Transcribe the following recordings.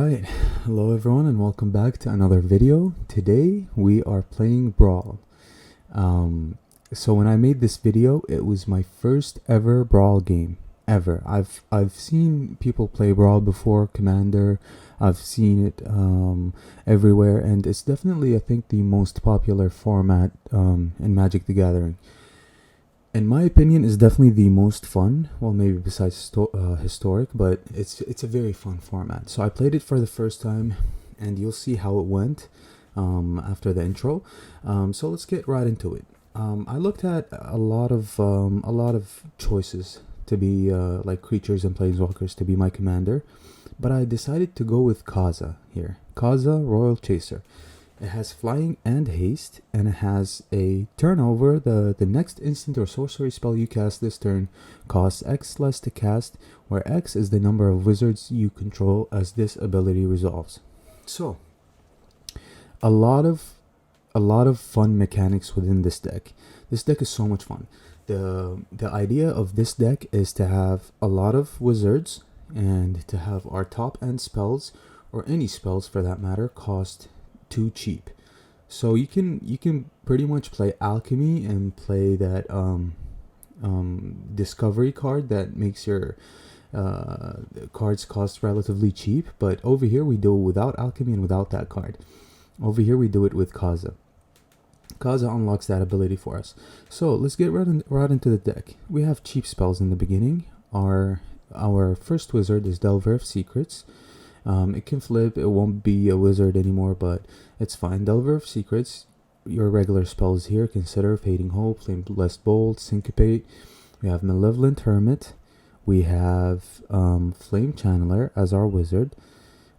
Alright, hello everyone and welcome back to another video. Today we are playing Brawl. So when I made this video, it was my first ever Brawl game. Ever. I've seen people play Brawl before, Commander. I've seen it everywhere, and it's definitely, I think, the most popular format in Magic the Gathering. In my opinion, is definitely the most fun. Well, maybe besides historic, but it's a very fun format. So I played it for the first time, and you'll see how it went after the intro. So let's get right into it. I looked at a lot of choices to be like creatures and planeswalkers to be my commander, but I decided to go with Kaza here. Kaza, Royal Chaser. It has flying and haste, and it has a turnover. The next instant or sorcery spell you cast this turn costs X less to cast, where X is the number of wizards you control as this ability resolves. So, a lot of fun mechanics within this deck. This deck is so much fun. The idea of this deck is to have a lot of wizards and to have our top end spells, or any spells for that matter, cost too cheap. So you can pretty much play alchemy and play that discovery card that makes your cards cost relatively cheap, but over here we do it without alchemy and without that card. Over here we do it with Kaza. Kaza unlocks that ability for us. So let's get right into the deck. We have cheap spells in the beginning. Our first wizard is Delver of Secrets. It can flip, it won't be a wizard anymore, but it's fine. Delver of Secrets, your regular spells here: Consider, Fading Hope, Flameless Bolt, Syncopate. We have Malevolent Hermit. We have Flame Channeler as our wizard.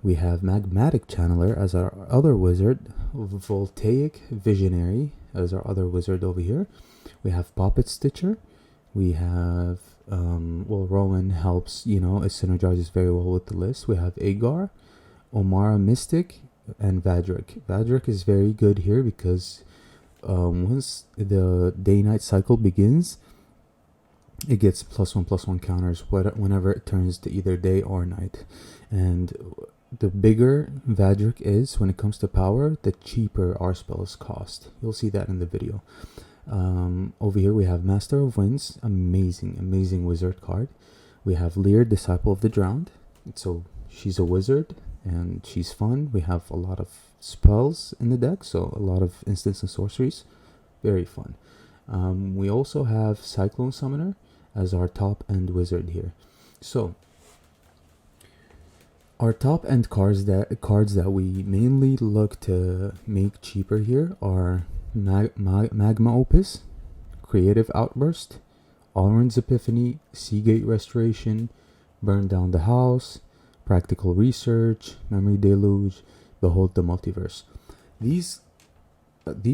We have Magmatic Channeler as our other wizard. Voltaic Visionary as our other wizard over here. We have Puppet Stitcher. We have Rowan helps, it synergizes very well with the list. We have Agar, Omara Mystic, and Vadrik. Vadrik is very good here because once the day-night cycle begins, it gets +1/+1 counters whenever it turns to either day or night. And the bigger Vadrik is when it comes to power, the cheaper our spells cost. You'll see that in the video. Over here we have Master of Winds, amazing wizard card. We have Lear, Disciple of the Drowned. So she's a wizard and she's fun. We have a lot of spells in the deck, so a lot of instants and sorceries. Very fun. We also have Cyclone Summoner as our top end wizard here. So our top end cards that we mainly look to make cheaper here are Magma Opus, Creative Outburst, Alrund's Epiphany, Seagate Restoration, Burn Down the House, Practical Research, Memory Deluge, Behold the Multiverse. These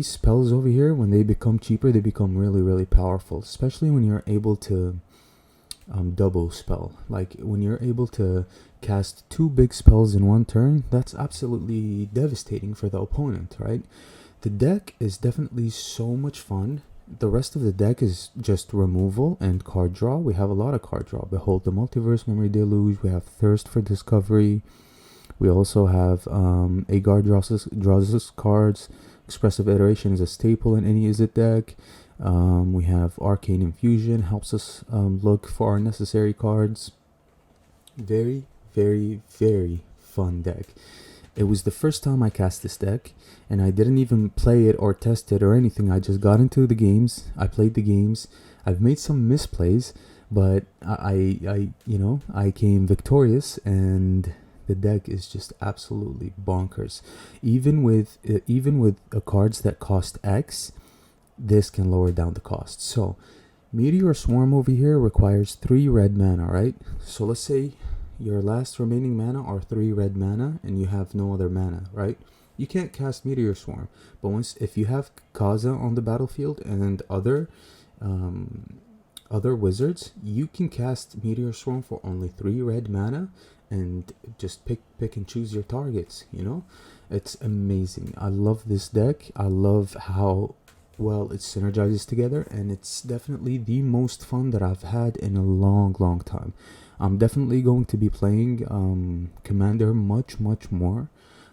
spells over here, when they become cheaper, they become really powerful, especially when you're able to double spell. Like when you're able to cast 2 big spells in one turn, that's absolutely devastating for the opponent, right? The deck is definitely so much fun. The rest of the deck is just removal and card draw. We have a lot of card draw. Behold the Multiverse, Memory Deluge. We have Thirst for Discovery. We also have Agar draws us cards. Expressive Iteration is a staple in any Izzet deck. We have Arcane Infusion, helps us look for our necessary cards. Very fun deck. It was the first time I cast this deck, and I didn't even play it or test it or anything. I just got into the games. I played the games. I've made some misplays, but I came victorious, and the deck is just absolutely bonkers. Even with cards that cost X, this can lower down the cost. So Meteor Swarm over here requires 3 red mana, right? So let's say your last remaining mana are 3 red mana and you have no other mana, right? You can't cast Meteor Swarm, but if you have Kaza on the battlefield and other wizards, you can cast Meteor Swarm for only 3 red mana and just pick and choose your targets. It's amazing. I love this deck. I love how well, it synergizes together, and it's definitely the most fun that I've had in a long time. I'm definitely going to be playing Commander much more.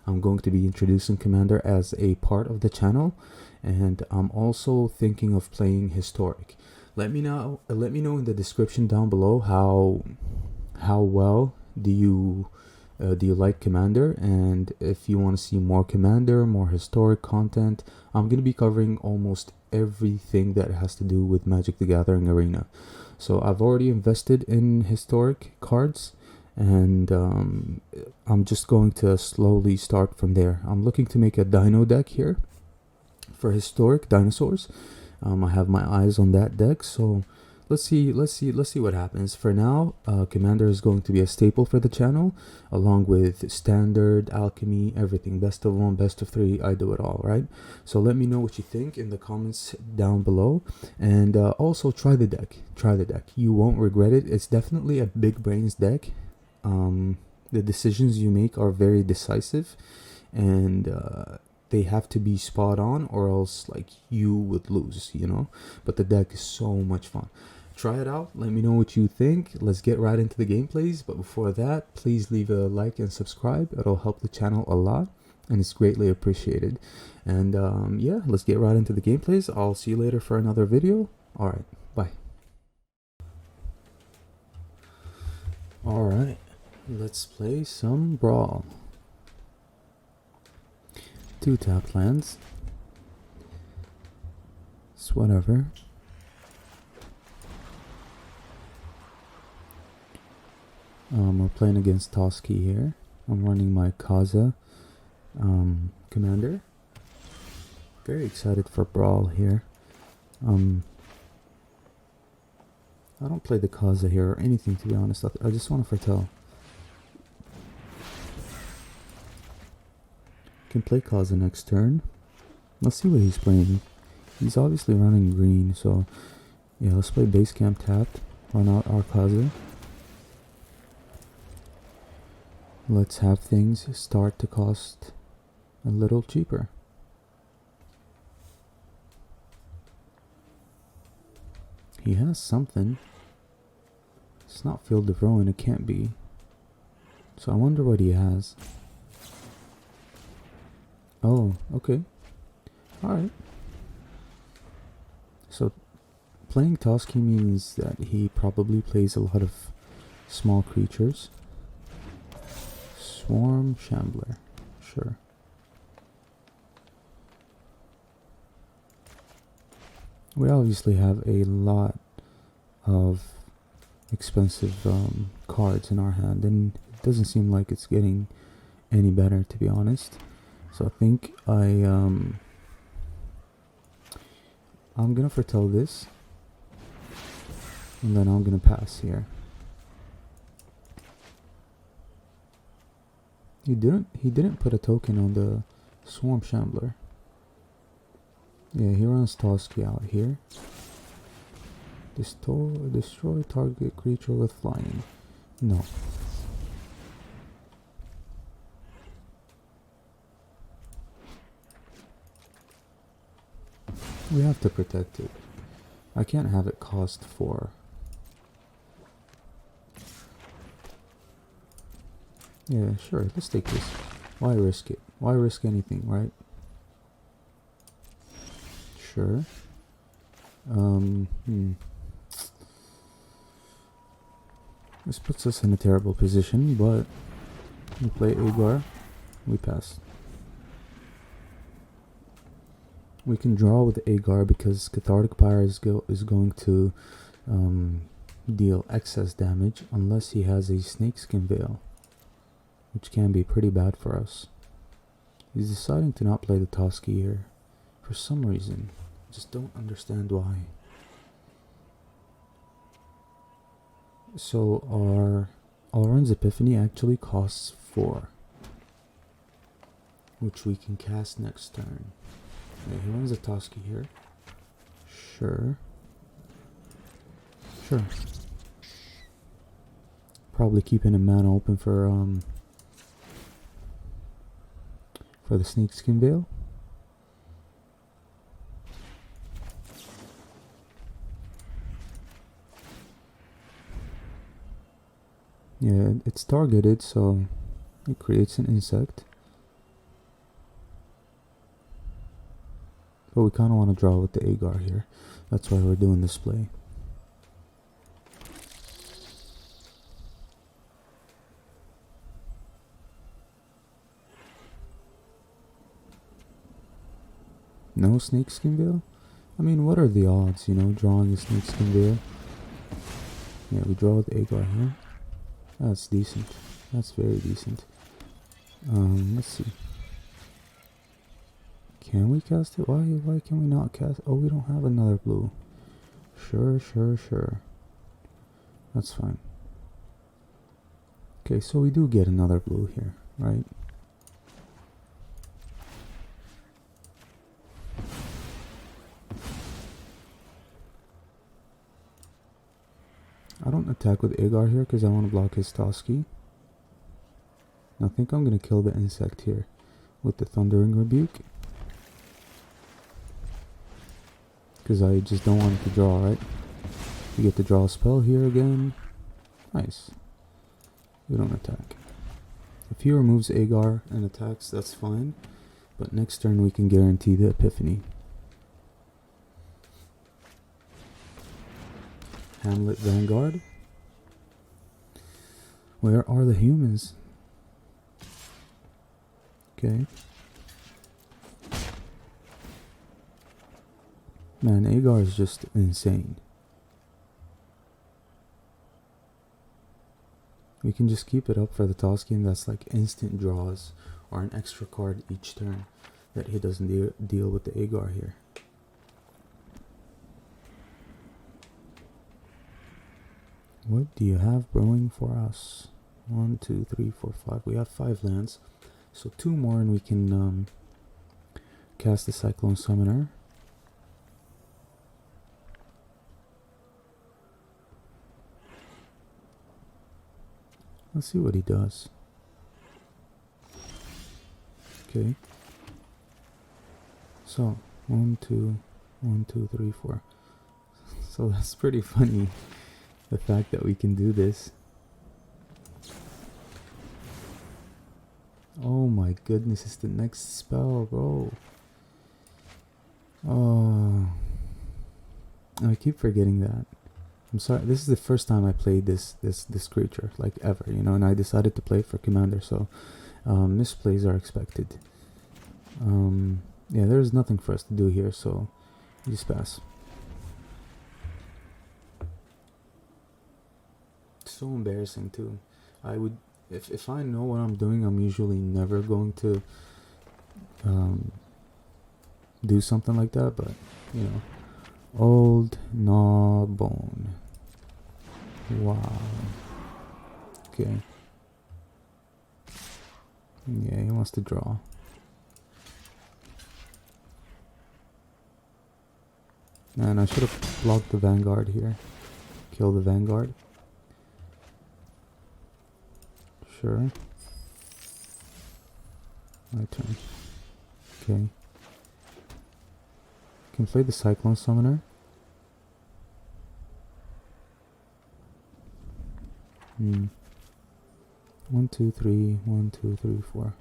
I'm going to be introducing Commander as a part of the channel, and I'm also thinking of playing Historic. Let me know in the description down below how well do you like Commander, and if you want to see more Commander, more historic content. I'm going to be covering almost everything that has to do with Magic the Gathering Arena. So I've already invested in historic cards, and I'm just going to slowly start from there. I'm looking to make a dino deck here for historic dinosaurs. I have my eyes on that deck, so let's see what happens. For now, Commander is going to be a staple for the channel, along with Standard, Alchemy, everything. Best of 1, best of 3, I do it all, right? So let me know what you think in the comments down below, and also try the deck. You won't regret it. It's definitely a big brains deck. The decisions you make are very decisive, and they have to be spot on, or else like you would lose, you know. But the deck is so much fun. Try it out, let me know what you think. Let's get right into the gameplays, but before that, please leave a like and subscribe. It'll help the channel a lot, and it's greatly appreciated. And yeah, let's get right into the gameplays. I'll see you later for another video. Alright, bye. Alright, let's play some Brawl. 2 tap lands. It's whatever. We're playing against Toski here. I'm running my Kaza Commander. Very excited for Brawl here. I don't play the Kaza here or anything, to be honest. I just want to foretell. Can play Kaza next turn. Let's see what he's playing. He's obviously running green, so yeah, let's play base camp tapped. Run out our Kaza. Let's have things start to cost a little cheaper. He has something. It's not Field of Ruin, it can't be. So I wonder what he has. Oh, okay. Alright. So playing Toski means that he probably plays a lot of small creatures. Swarm Shambler, sure. We obviously have a lot of expensive cards in our hand, and it doesn't seem like it's getting any better, to be honest. So I think I'm gonna foretell this, and then I'm gonna pass here. He didn't put a token on the Swarm Shambler. Yeah, he runs Toski out here. Destroy target creature with flying. No. We have to protect it. I can't have it cost 4. Yeah, sure, let's take this. Why risk it? Why risk anything, right? Sure. This puts us in a terrible position, but we play Agar, we pass. We can draw with Agar because Cathartic Pyre is going to deal excess damage unless he has a Snakeskin Veil, which can be pretty bad for us. He's deciding to not play the Toski here for some reason. I just don't understand why. So our Alrund's Epiphany actually costs 4, which we can cast next turn. Yeah, he runs a Toski here. Sure. Probably keeping a mana open for the Snakeskin Veil. Yeah, it's targeted, so it creates an insect. But we kind of want to draw with the agar here. That's why we're doing this play. No snakeskin veil? I mean, what are the odds, you know, drawing a snakeskin veil? Yeah, we draw with agar here. That's decent. That's very decent. Let's see. Can we cast it? Why can we not cast? Oh, we don't have another blue. Sure. That's fine. Okay, so we do get another blue here, right? I don't attack with Agar here because I want to block his Toski. I think I'm going to kill the insect here with the Thundering Rebuke. Because I just don't want it to draw, right? We get to draw a spell here again. Nice. We don't attack. If he removes Agar and attacks, that's fine. But next turn we can guarantee the Epiphany. Hamlet Vanguard. Where are the humans? Okay. Man, Agar is just insane. We can just keep it up for the toss game. That's like instant draws or an extra card each turn that he doesn't deal with the Agar here. What do you have brewing for us? 1, 2, 3, 4, 5. We have 5 lands. So 2 more and we can cast the Cyclone Summoner. Let's see what he does. Okay. So 1, 2, 1, 2, 3, 4. So that's pretty funny. The fact that we can do this. Oh my goodness, it's the next spell, bro. Oh, I keep forgetting that. I'm sorry, this is the first time I played this creature, like ever, you know, and I decided to play it for Commander, so misplays are expected. Yeah, there's nothing for us to do here, so we just pass. So embarrassing too. I would, if I know what I'm doing, I'm usually never going to do something like that, but you know. Old Gnawbone. Wow. Okay. Yeah, he wants to draw. Man, I should have blocked the Vanguard here. Kill the Vanguard. Sure. My turn. Okay. Can play the Cyclone Summoner. 1, 2, 3, 1, 2, 3, 4.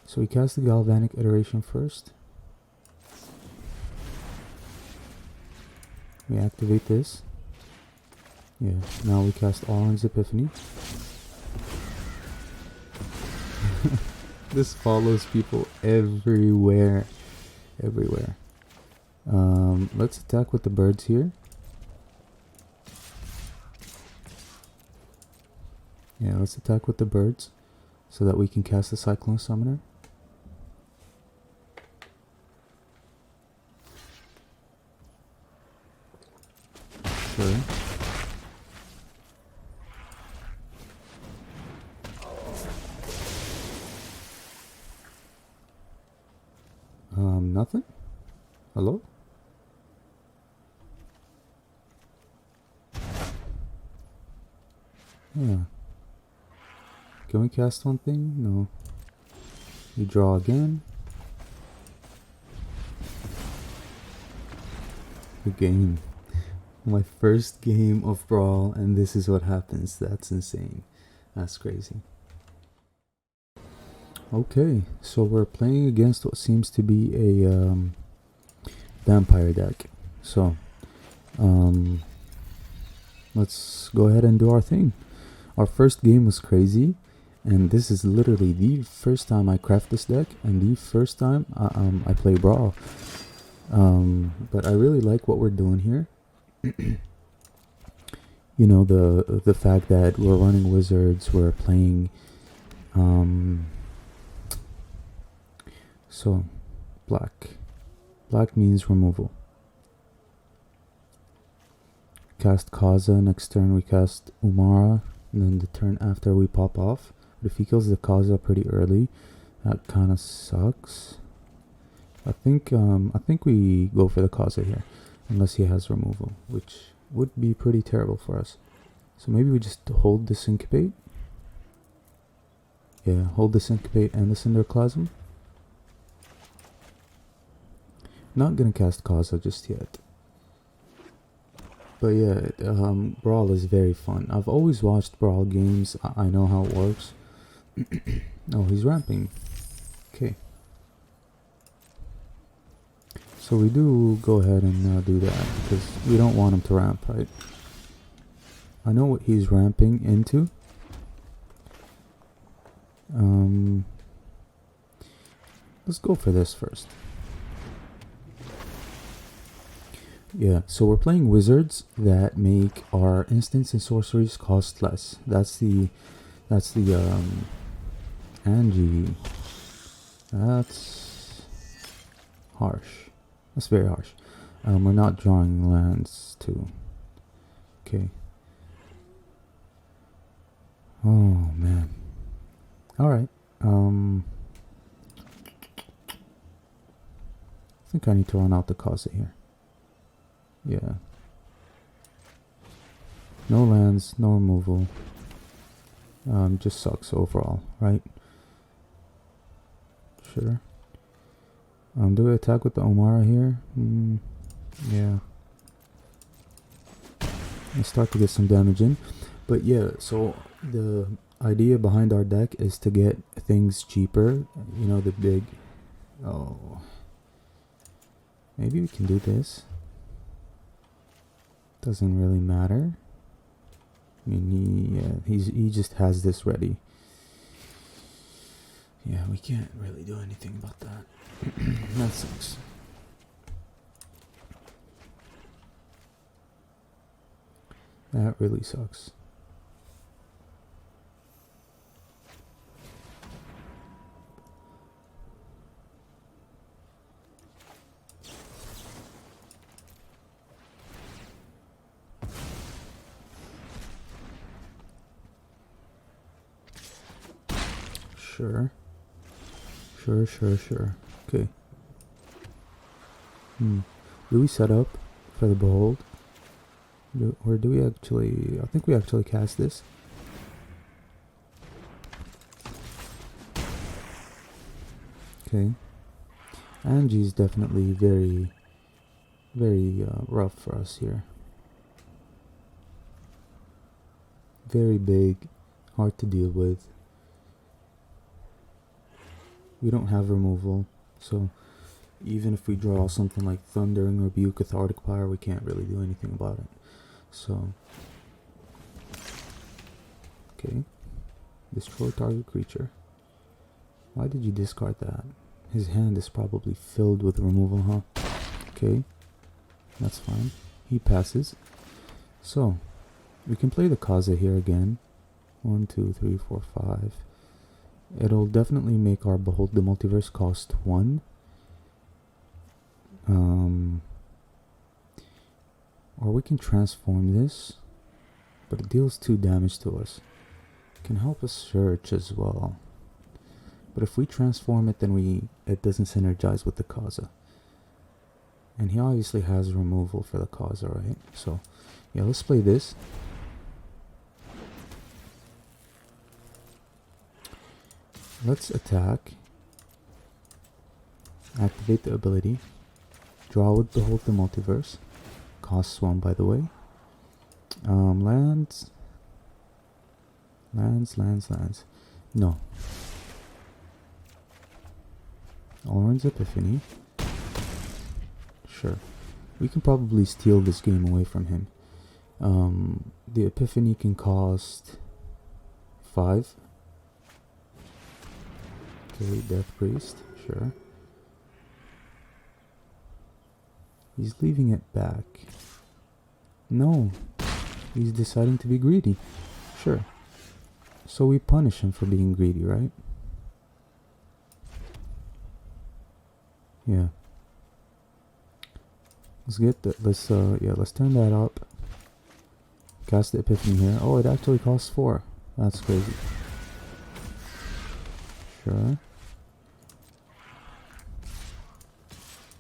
So we cast the Galvanic Iteration first. We activate this. Yeah, now we cast Orange Epiphany. This follows people everywhere. Everywhere. Let's attack with the birds here. Yeah, let's attack with the birds so that we can cast the Cyclone Summoner. Sure. Nothing? Hello? Yeah. Can we cast one thing? No. We draw again. Good game. My first game of Brawl, and this is what happens. That's insane. That's crazy. Okay, so we're playing against what seems to be a vampire deck. So, um, let's go ahead and do our thing. Our first game was crazy, and this is literally the first time I craft this deck, and the first time I play Brawl. But I really like what we're doing here. You know, the fact that we're running wizards, we're playing so black means removal. Cast Kaza, next turn we cast Umara, and then the turn after we pop off. But if he kills the Kaza pretty early, that kind of sucks. I think we go for the Kaza here, unless he has removal, which would be pretty terrible for us. So maybe we just hold the Syncopate. Yeah, hold the Syncopate and the Cinderclasm. Not gonna cast Kaza just yet. But yeah, Brawl is very fun. I've always watched Brawl games. I know how it works. Oh, he's ramping. Okay. So we do go ahead and do that, because we don't want him to ramp, right? I know what he's ramping into. Let's go for this first. Yeah, so we're playing wizards that make our instants and sorceries cost less. That's the Angie. That's harsh. That's very harsh. We're not drawing lands too. Okay. Oh man. Alright. I think I need to run out the Kaza here. Yeah. No lands, no removal. Just sucks overall, right? Sure. Do we attack with the Omara here? Yeah. I start to get some damage in. But yeah, so the idea behind our deck is to get things cheaper. You know, the big... Oh. Maybe we can do this. Doesn't really matter. I mean, he just has this ready. Yeah, we can't really do anything about that. That sucks. That really sucks. Sure. Okay. Do we set up for the Behold? Or do we actually... I think we actually cast this. Okay. Angie's definitely very, very rough for us here. Very big, hard to deal with. We don't have removal, so even if we draw something like Thundering Rebuke, Cathartic Pyre, we can't really do anything about it. So, okay, destroy target creature. Why did you discard that? His hand is probably filled with removal, huh? Okay, that's fine. He passes. So, we can play the Kaza here again. 1, 2, 3, 4, 5. It'll definitely make our Behold the Multiverse cost 1. Or we can transform this, but it deals 2 damage to us. It can help us search as well. But if we transform it, then it doesn't synergize with the Kaza. And he obviously has removal for the Kaza, right? So, yeah, let's play this. Let's attack. Activate the ability. Draw with Behold the Multiverse. Costs 1, by the way. Lands. Lands. No. Orange Epiphany. Sure. We can probably steal this game away from him. The Epiphany can cost 5. Okay, Death Priest. Sure. He's leaving it back. No. He's deciding to be greedy. Sure. So we punish him for being greedy, right? Yeah. Let's get that. Let's turn that up. Cast the Epiphany here. Oh, it actually costs 4. That's crazy. Sure.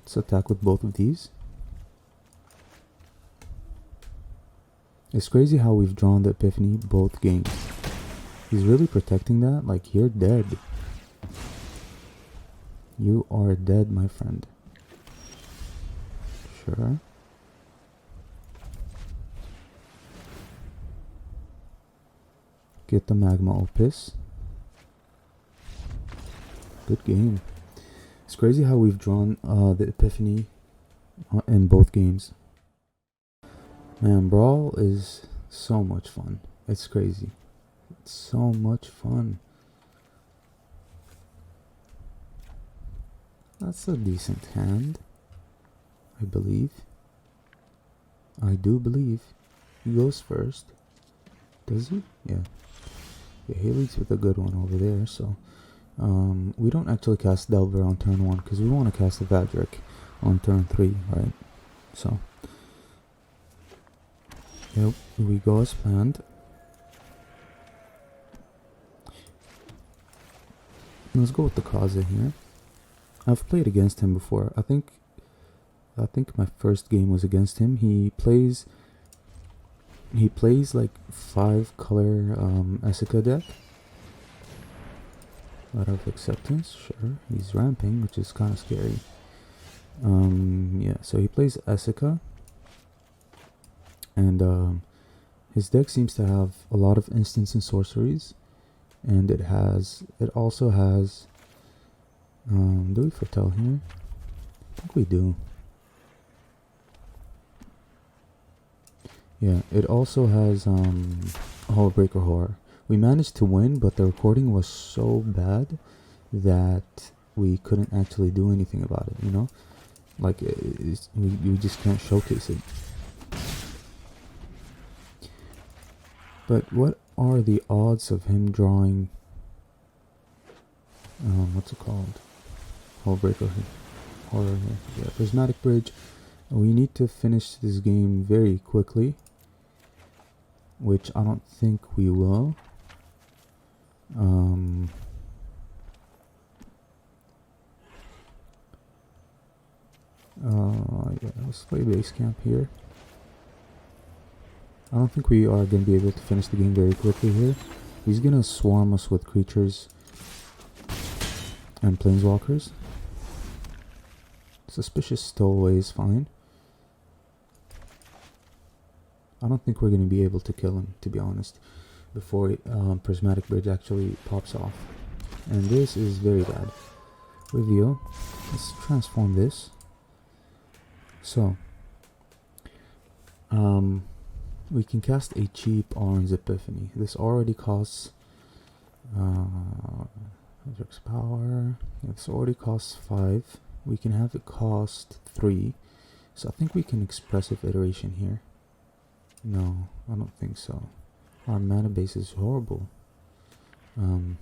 Let's attack with both of these. It's crazy how we've drawn the Epiphany both games. He's really protecting that. Like, you're dead. You are dead, my friend. Sure. Get the Magma Opus. Good game. It's crazy how we've drawn the Epiphany in both games. Man, Brawl is so much fun. It's crazy. It's so much fun. That's a decent hand, I believe. I do believe. He goes first. Does he? Yeah. Yeah, he leads with a good one over there, so... we don't actually cast Delver on turn 1, because we want to cast the Vadric on turn 3, right? So... Yep, we go as planned. Let's go with the Kaza here. I've played against him before. I think my first game was against him. He plays like 5 color Essica deck. Letter of Acceptance, sure. He's ramping, which is kind of scary. Yeah, so he plays Essica. And his deck seems to have a lot of instants and sorceries. And it also has do we foretell here? I think we do. Yeah, it also has Hullbreaker Horror. We managed to win, but the recording was so bad that we couldn't actually do anything about it, you know? Like, we just can't showcase it. But what are the odds of him drawing... what's it called? Hullbreaker Horror here. Yeah, Prismatic Bridge. We need to finish this game very quickly, which I don't think we will. Yeah, let's play base camp here. I don't think we are going to be able to finish the game very quickly here. He's going to swarm us with creatures and planeswalkers. Suspicious Stowaway is fine. I don't think we're going to be able to kill him, to be honest, before Prismatic Bridge actually pops off. And this is very bad. Reveal. Let's transform this. So, we can cast a cheap Orange Epiphany. This already costs Magic Power. This already costs 5. We can have it cost 3. So I think we can Expressive Iteration here. No, I don't think so. Our mana base is horrible. Our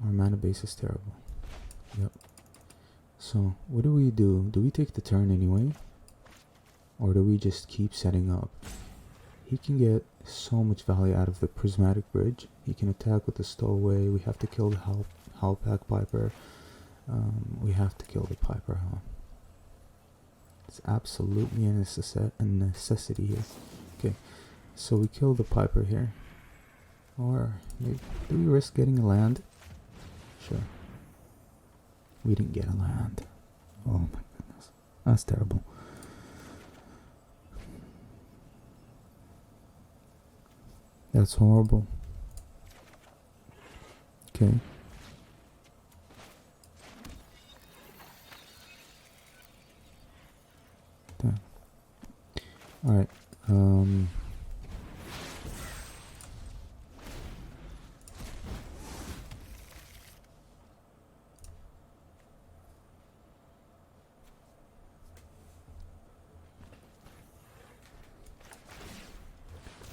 mana base is terrible. Yep. So, what do? Do we take the turn anyway? Or do we just keep setting up? He can get so much value out of the Prismatic Bridge. He can attack with the Stowaway. We have to kill the Howlpack Piper. We have to kill the Piper, huh? It's absolutely a necessity here. Okay, so we kill the Piper here. Or, maybe, do we risk getting a land? Sure. We didn't get a land. Oh my goodness. That's terrible. That's horrible. Okay. Damn. Alright.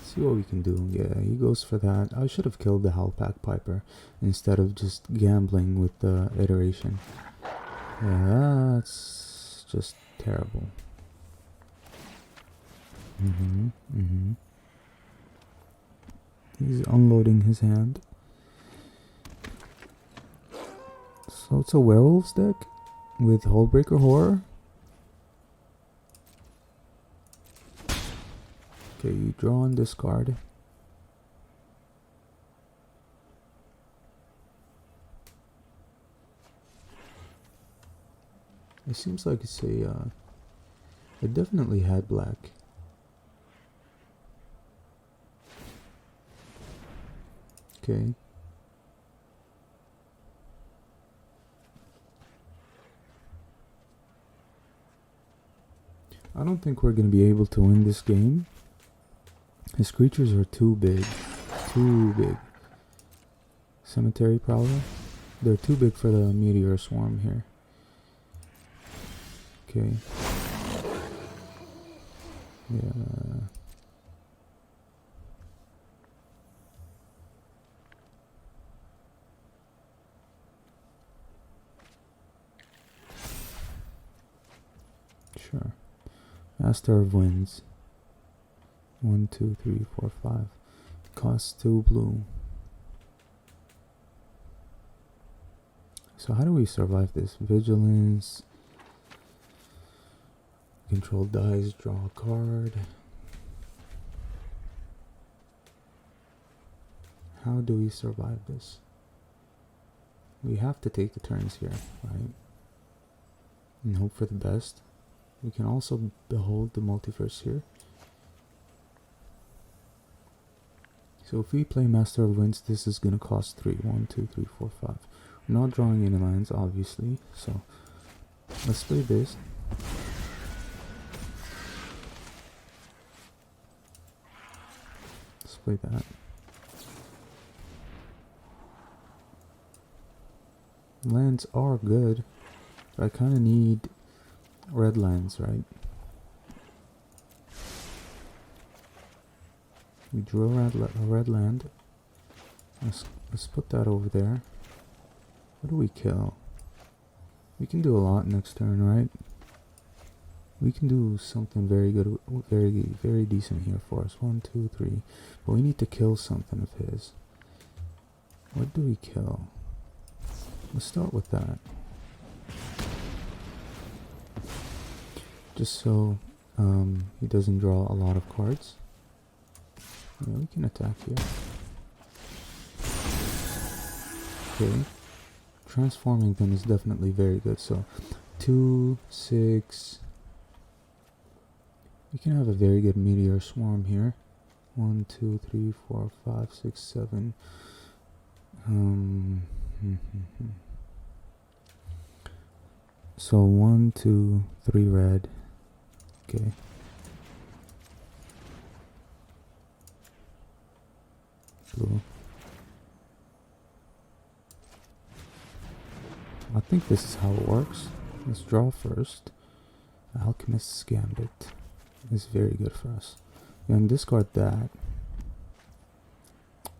See what we can do. Yeah, he goes for that. I should have killed the Howlpack Piper instead of just gambling with the iteration. Yeah, that's just terrible. He's unloading his hand. So it's a werewolves deck with Hullbreaker Horror. Okay, you draw and discard. It seems like it's a, it definitely had black. Okay. I don't think we're going to be able to win this game. His creatures are too big. Too big. Cemetery Prowler? They're too big for the Meteor Swarm here. Okay. Yeah. Sure. Master of Winds. 1, 2, 3, 4, 5. Costs 2 blue. So how do we survive this? Vigilance. Control dice, draw a card. How do we survive this? We have to take the turns here, right? And hope for the best. We can also behold the multiverse here. So if we play Master of Winds, this is going to cost 3. 1, 2, 3, 4, 5. We're not drawing any lands, obviously. So let's play this. Let's play that. Lands are good. But I kind of need red lands, right? We drew a red land. Let's put that over there. What do we kill? We can do a lot next turn, right? We can do something very good, very decent here for us. 1, 2, 3. But we need to kill something of his. What do we kill? Let's start with that. Just so he doesn't draw a lot of cards. Yeah, we can attack here. Okay. Transforming them is definitely very good. So 2, 6. We can have a very good Meteor Swarm here. 1, 2, 3, 4, 5, 6, 7. So 1, 2, 3 red. Okay. Blue. I think this is how it works. Let's draw first. Alchemist's Gambit is very good for us. And discard that.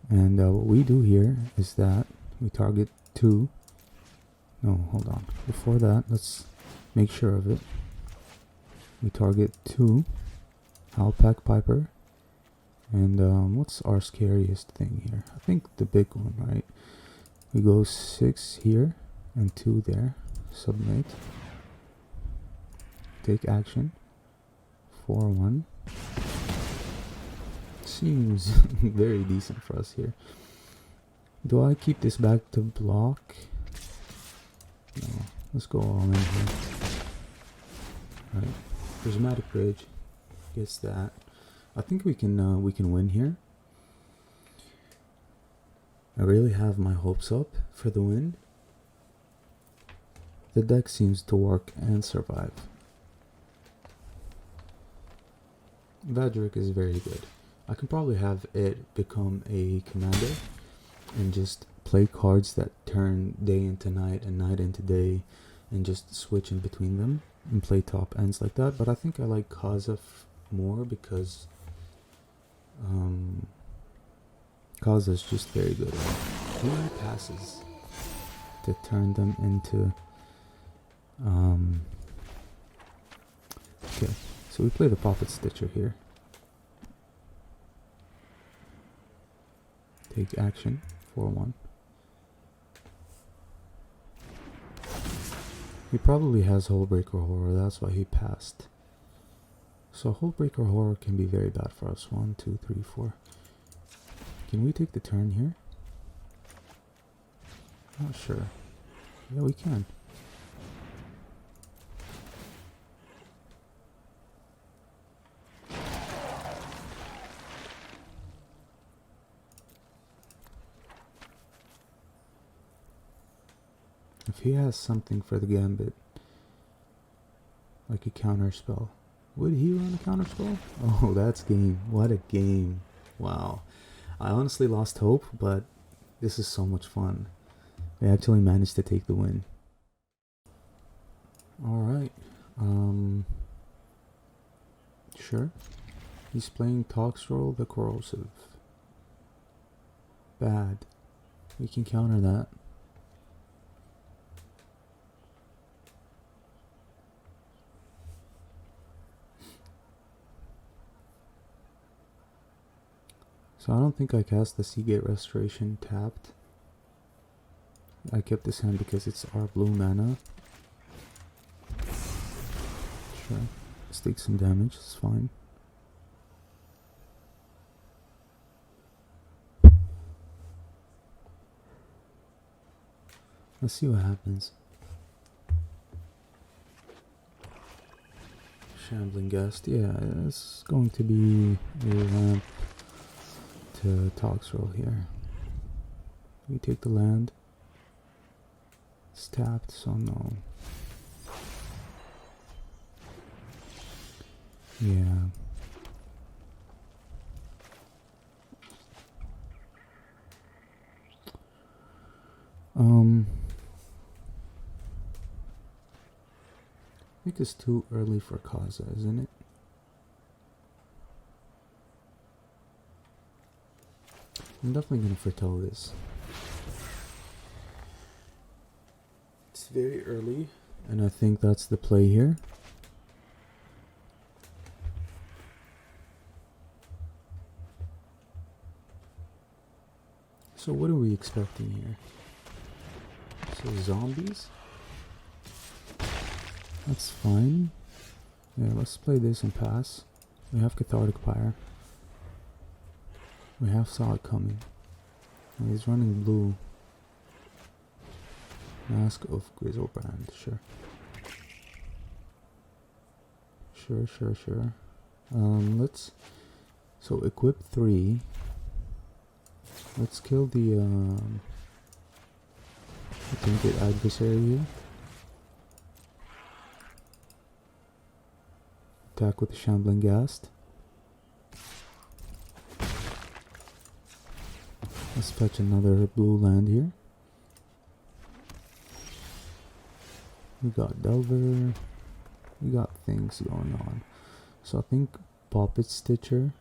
And what we do here is that we target 2. No, hold on. Before that, let's make sure of it. We target 2 Howlpack Piper. And what's our scariest thing here? I think the big one, right? We go 6 here and 2 there. Submit. Take action. 4, 1. Seems very decent for us here. Do I keep this back to block? No. Let's go all in here. Alright. Prismatic Bridge. Gets that. I think we can win here. I really have my hopes up for the win. The deck seems to work and survive. Vadric is very good. I can probably have it become a commander and just play cards that turn day into night and night into day and just switch in between them and play top ends like that. But I think I like Kaza more because Kaza is just very good. He passes to turn them into okay, so we play the Puppet Stitcher here. Take action, 4-1. He probably has Hullbreaker Horror, that's why he passed. So Hullbreaker Horror can be very bad for us. 1, 2, 3, 4. Can we take the turn here? Not sure. Yeah, we can. If he has something for the Gambit, like a counter spell, would he run a counter spell? Oh, that's game. What a game. Wow. I honestly lost hope, but this is so much fun. We actually managed to take the win. Alright. Sure. He's playing Toxtrol the Corrosive. Bad. We can counter that. So I don't think I cast the Seagate Restoration tapped. I kept this hand because it's our blue mana. Sure. Let's take some damage, it's fine. Let's see what happens. Shambling Gust, yeah, it's going to be a ramp to Toxtrol here. We take the land. It's tapped, so no. Yeah. I think it's too early for Kaza, isn't it? I'm definitely gonna foretell this. It's very early, and I think that's the play here. So what are we expecting here? So zombies? That's fine. Yeah, let's play this and pass. We have Cathartic Pyre. We have Saw It coming. And he's running blue. Mask of Grizzlebrand, sure. Sure. Let's... So equip 3. Let's kill the attempted adversary here. Attack with the Shambling Ghast. Let's fetch another blue land here. We got Delver. We got things going on. So I think Puppet Stitcher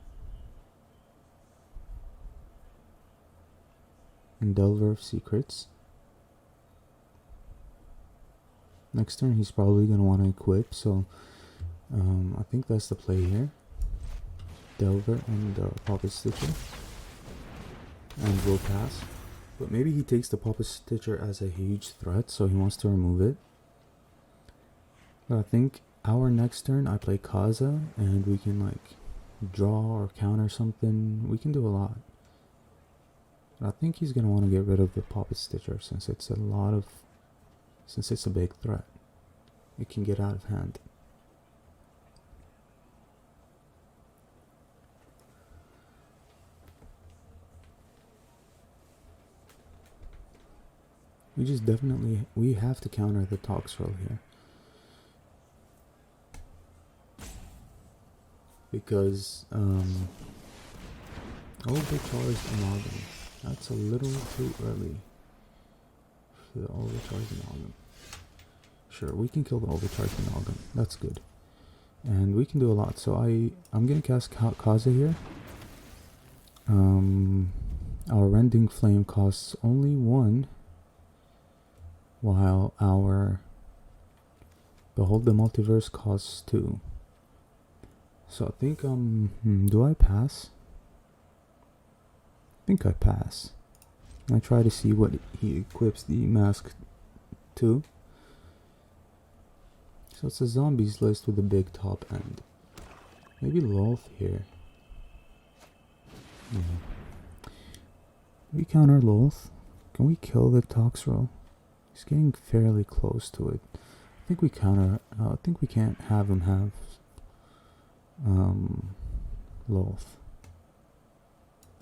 and Delver of Secrets. Next turn he's probably going to want to equip, so I think that's the play here. Delver and Puppet Stitcher. And we'll pass. But maybe he takes the Puppet Stitcher as a huge threat, so he wants to remove it. But I think our next turn I play Kaza, and we can like draw or counter something. We can do a lot. But I think he's gonna want to get rid of the Puppet Stitcher since it's a big threat. It can get out of hand. we have to counter the Toxrill here. Because, overcharged Amalgam. That's a little too early for the overcharged Amalgam. Sure, we can kill the overcharged Amalgam. That's good. And we can do a lot. So I'm gonna cast Kaza here. Our Rending Flame costs only 1, while our Behold the Multiverse costs 2. So I think, do I pass? I think I pass. I try to see what he equips the mask to. So it's a zombies list with a big top end. Maybe Loth here. Yeah. We counter Loth. Can we kill the Toxrill? He's getting fairly close to it. I think we counter. I think we can't have him have Loth.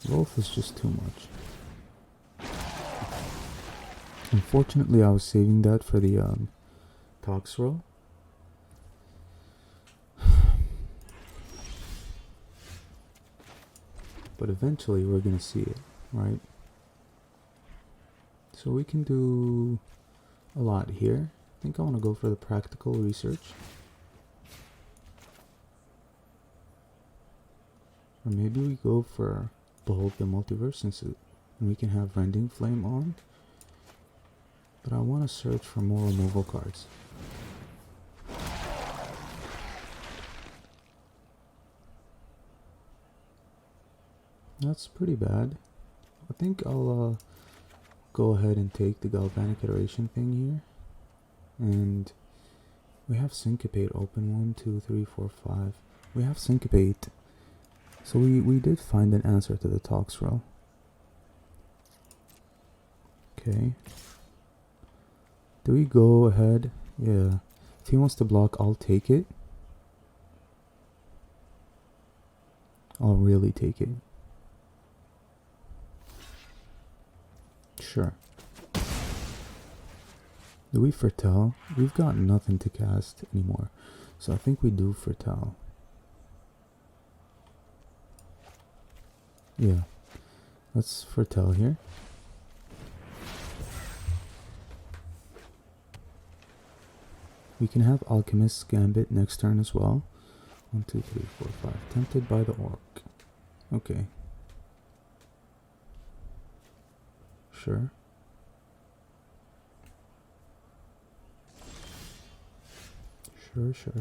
Loth is just too much. Unfortunately, I was saving that for the Toxrill. But eventually we're gonna see it, right? So we can do a lot here. I think I want to go for the practical research. Or maybe we go for Behold the Multiverse and we can have Rending Flame on. But I want to search for more removal cards. That's pretty bad. I think I'll go ahead and take the Galvanic Iteration thing here. And we have Syncopate open. 1, 2, 3, 4, 5. We have Syncopate. So we did find an answer to the Toxrill. Okay. Do we go ahead? Yeah. If he wants to block, I'll take it. I'll really take it. Sure. Do we foretell? We've got nothing to cast anymore. So I think we do foretell. Yeah. Let's foretell here. We can have Alchemist's Gambit next turn as well. 1, 2, 3, 4, 5. Tempted by the Orc. Okay. Sure. Sure.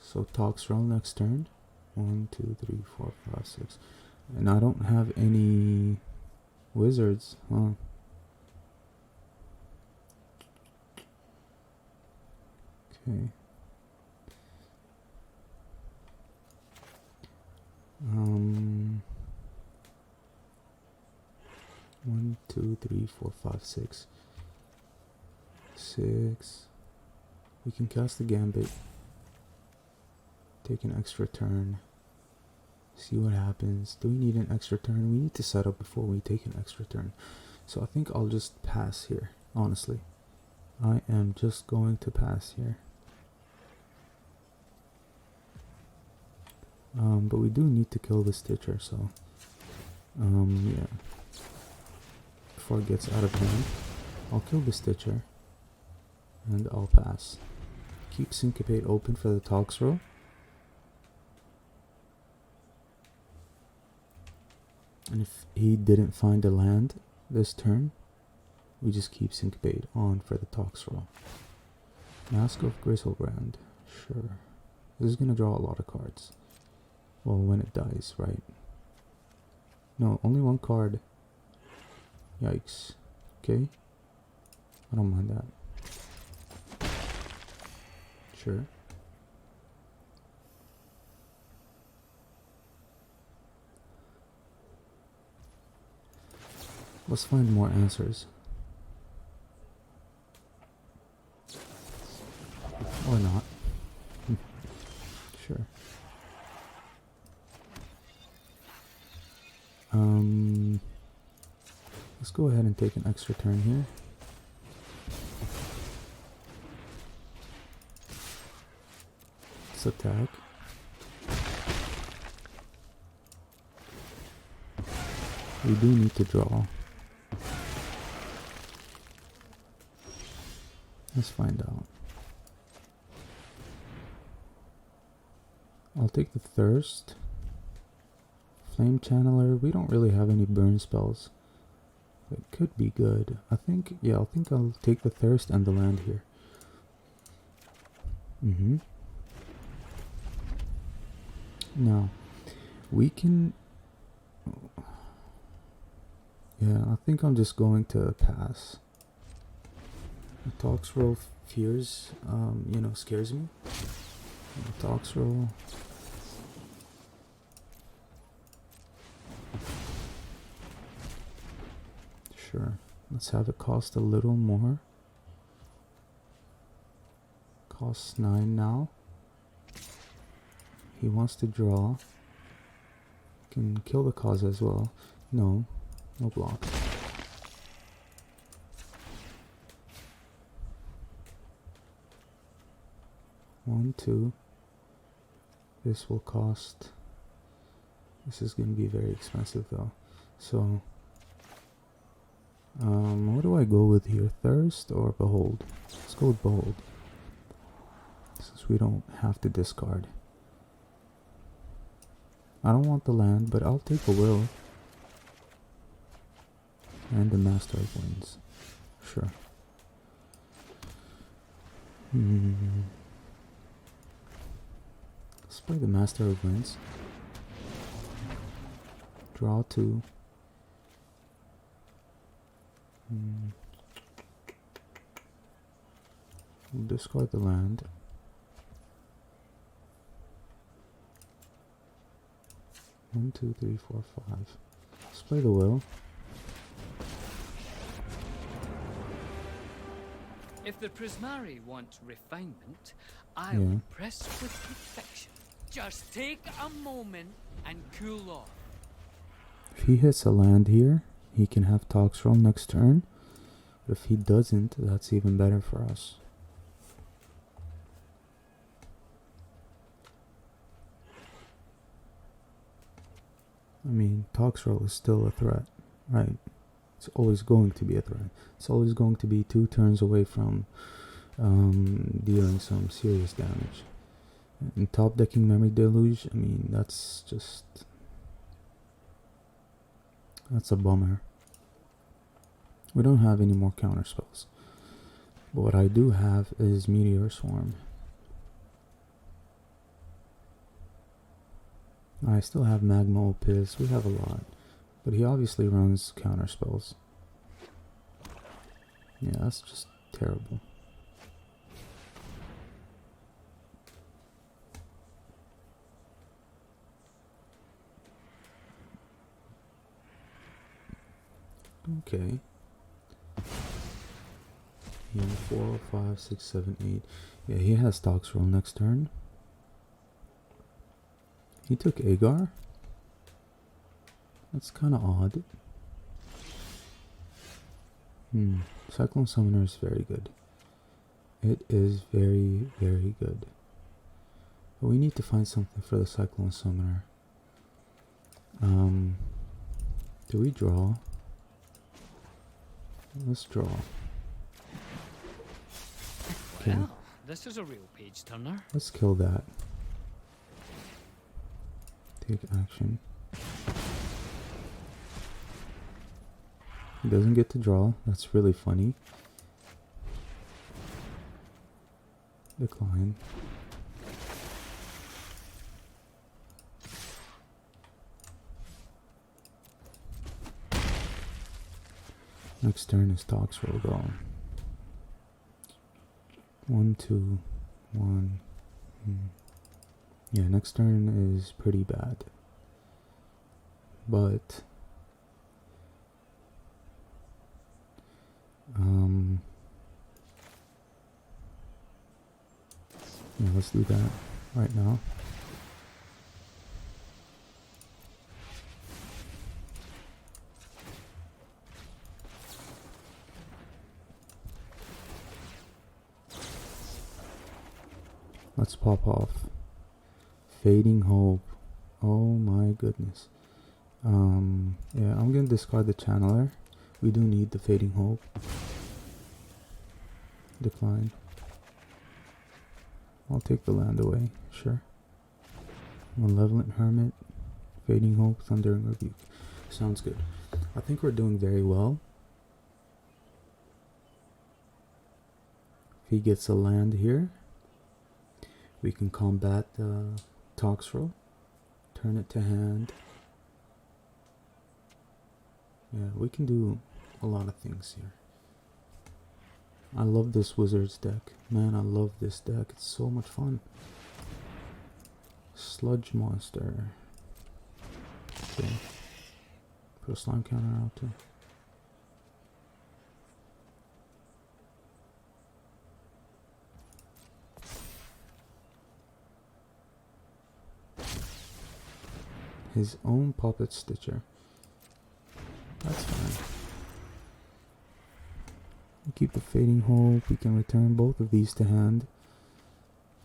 So Toxrill next turn. 1, 2, 3, 4, 5, 6. And I don't have any wizards, huh? Okay. 1, 2, 3, 4, 5, 6. 6. We can cast the Gambit. Take an extra turn. See what happens. Do we need an extra turn? We need to set up before we take an extra turn. So I think I'll just pass here, honestly. I am just going to pass here. But we do need to kill the Stitcher, so yeah. Before it gets out of hand, I'll kill the Stitcher and I'll pass. Keep Syncopate open for the Toxrill. And if he didn't find a land this turn, we just keep Syncopate on for the Toxrill. Mask of Grizzlebrand. Sure. This is gonna draw a lot of cards. Well, when it dies, right? No, only one card. Yikes. Okay. I don't mind that. Sure. Let's find more answers. Or not. Sure. ahead and take an extra turn here. Let's attack. We do need to draw. Let's find out. I'll take the Thirst. Flame Channeler. We don't really have any burn spells. It could be good. I think I'll take the Thirst and the land here. Now, we can... Yeah, I think I'm just going to pass. The Toxroll fears, scares me. The Toxroll... Sure, let's have it cost a little more. Costs 9 now. He wants to draw. Can kill the Kaza as well. No block. One, two. This will cost. This is going to be very expensive though. So, what do I go with here? Thirst or Behold? Let's go with Behold, since we don't have to discard. I don't want the land, but I'll take a Will. And the Master of Winds. Sure. Let's play the Master of Winds. Draw 2. We'll discard the land. One, two, three, four, five. Let's play the Will. If the Prismari want refinement, I will press with perfection. Just take a moment and cool off. If he hits a land here, he can have Toxroll next turn. But if he doesn't, that's even better for us. I mean, Toxroll is still a threat, right? It's always going to be a threat. It's always going to be 2 turns away from dealing some serious damage. And top decking Memory Deluge, I mean, that's a bummer. We don't have any more counter spells. But what I do have is Meteor Swarm. I still have Magma Opus, we have a lot. But he obviously runs counter spells. Yeah, that's just terrible. Okay. Yeah, 4, 5, 6, 7, 8. Yeah, he has Toxroll next turn. He took Agar. That's kind of odd. Cyclone Summoner is very good. It is very, very good. But we need to find something for the Cyclone Summoner. Do we draw? Let's draw. Okay. Well, this is a real page turner. Let's kill that. Take action. He doesn't get to draw. That's really funny. Decline. Next turn is Toxroll go. 1, 2, 1. Yeah, next turn is pretty bad. But yeah, let's do that right now. Let's pop off. Fading Hope. Oh my goodness. Yeah, I'm gonna discard the channeler. We do need the Fading Hope. Decline. I'll take the land away, sure. Malevolent Hermit, Fading Hope, Thundering Rebuke. Sounds good. I think we're doing very well. If he gets a land here, we can combat Toxtrol. Turn it to hand. Yeah, we can do a lot of things here. I love this Wizards deck. Man, I love this deck. It's so much fun. Sludge Monster. Okay. Put a slime counter out too. His own Puppet Stitcher. That's fine. We keep the Fading Hope. We can return both of these to hand.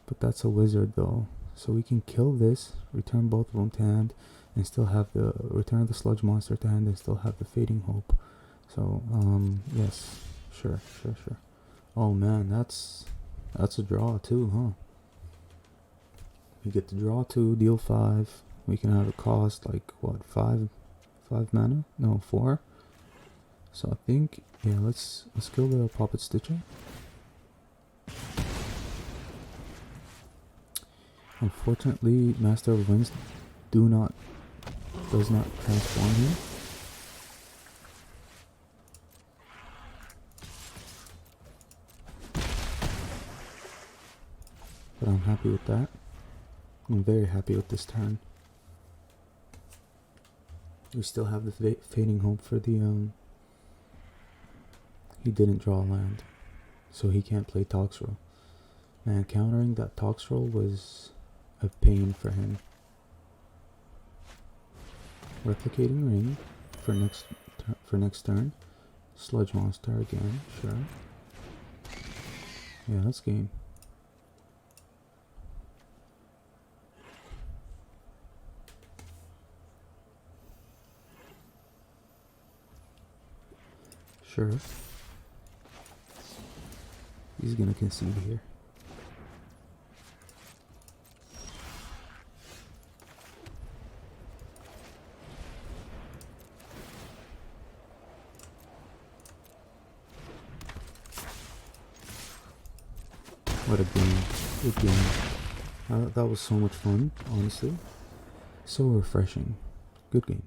But that's a wizard though. So we can kill this, return both of them to hand, and still have the return the Sludge Monster to hand and still have the Fading Hope. So, yes. Sure. Oh man, that's a draw too, huh? We get to draw 2, deal 5. We can have a cost like what, 5 mana? No, 4. So I think, yeah, let's kill the Puppet Stitcher. Unfortunately, Master of Winds does not transform here. But I'm happy with that. I'm very happy with this turn. We still have the Fading Hope for the he didn't draw a land, so he can't play Toxtrol. Man, countering that Toxtrol was a pain for him. Replicating Ring for next turn. Sludge Monster again, sure. Yeah, that's game. Sure. He's gonna concede here. What a game. Good game. That was so much fun, honestly. So refreshing. Good game.